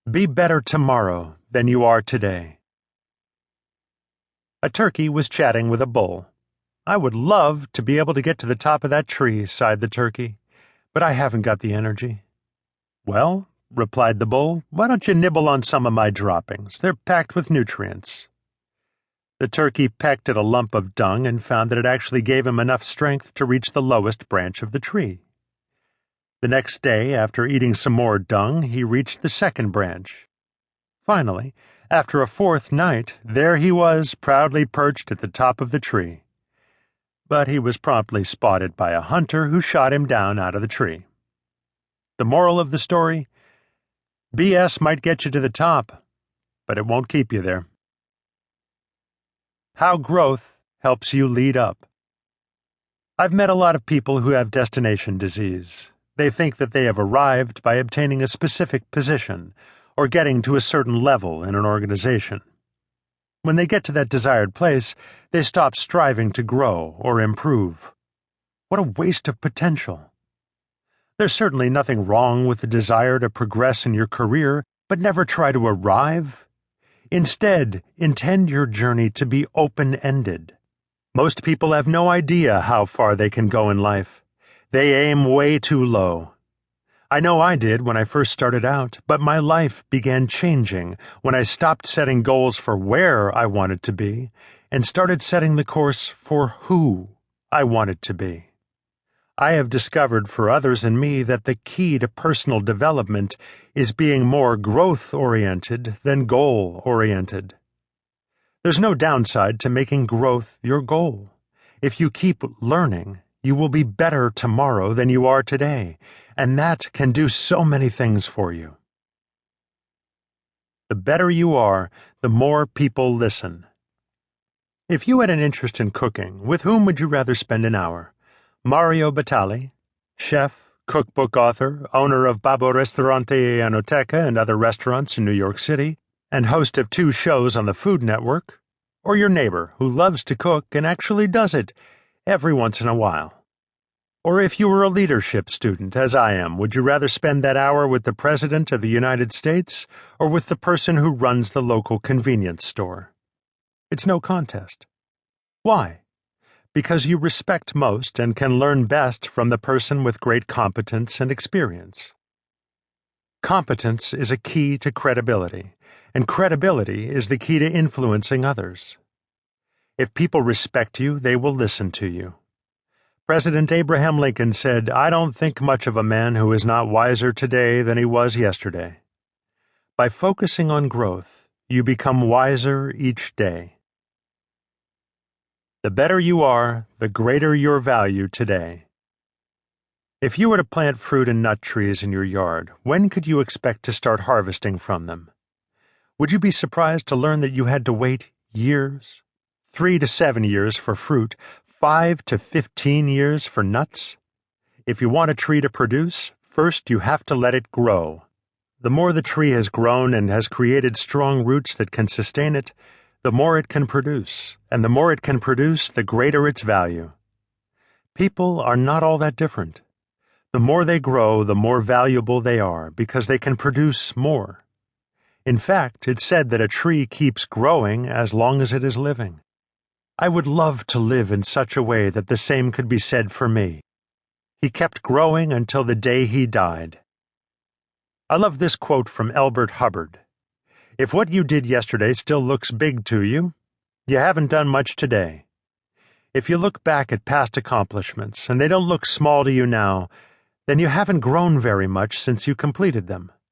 Be better tomorrow than you are today. A turkey was chatting with a bull. I would love to be able to get to the top of that tree, sighed the turkey, but I haven't got the energy. Well, replied the bull, why don't you nibble on some of my droppings? They're packed with nutrients. The turkey pecked at a lump of dung and found that it actually gave him enough strength to reach the lowest branch of the tree. The next day, after eating some more dung, he reached the second branch. Finally, after a fourth night, there he was, proudly perched at the top of the tree. But he was promptly spotted by a hunter who shot him down out of the tree. The moral of the story? BS might get you to the top, but it won't keep you there. How growth helps you lead up. I've met a lot of people who have destination disease. They think that they have arrived by obtaining a specific position or getting to a certain level in an organization. When they get to that desired place, they stop striving to grow or improve. What a waste of potential. There's certainly nothing wrong with the desire to progress in your career, but never try to arrive. Instead, intend your journey to be open-ended. Most people have no idea how far they can go in life. They aim way too low. I know I did when I first started out, but my life began changing when I stopped setting goals for where I wanted to be and started setting the course for who I wanted to be. I have discovered for others and me that the key to personal development is being more growth-oriented than goal-oriented. There's no downside to making growth your goal. If you keep learning, you will be better tomorrow than you are today, and that can do so many things for you. The better you are, the more people listen. If you had an interest in cooking, with whom would you rather spend an hour? Mario Batali, chef, cookbook author, owner of Babbo Ristorante e Enoteca and other restaurants in New York City, and host of 2 shows on the Food Network, or your neighbor who loves to cook and actually does it every once in a while. Or if you were a leadership student, as I am, would you rather spend that hour with the President of the United States or with the person who runs the local convenience store? It's no contest. Why? Because you respect most and can learn best from the person with great competence and experience. Competence is a key to credibility, and credibility is the key to influencing others. If people respect you, they will listen to you. President Abraham Lincoln said, "I don't think much of a man who is not wiser today than he was yesterday." By focusing on growth, you become wiser each day. The better you are, the greater your value today. If you were to plant fruit and nut trees in your yard, when could you expect to start harvesting from them? Would you be surprised to learn that you had to wait years? 3 to 7 years for fruit, 5 to 15 years for nuts? If you want a tree to produce, first you have to let it grow. The more the tree has grown and has created strong roots that can sustain it, the more it can produce, and the more it can produce, the greater its value. People are not all that different. The more they grow, the more valuable they are, because they can produce more. In fact, it's said that a tree keeps growing as long as it is living. I would love to live in such a way that the same could be said for me. He kept growing until the day he died. I love this quote from Elbert Hubbard. If what you did yesterday still looks big to you, you haven't done much today. If you look back at past accomplishments and they don't look small to you now, then you haven't grown very much since you completed them.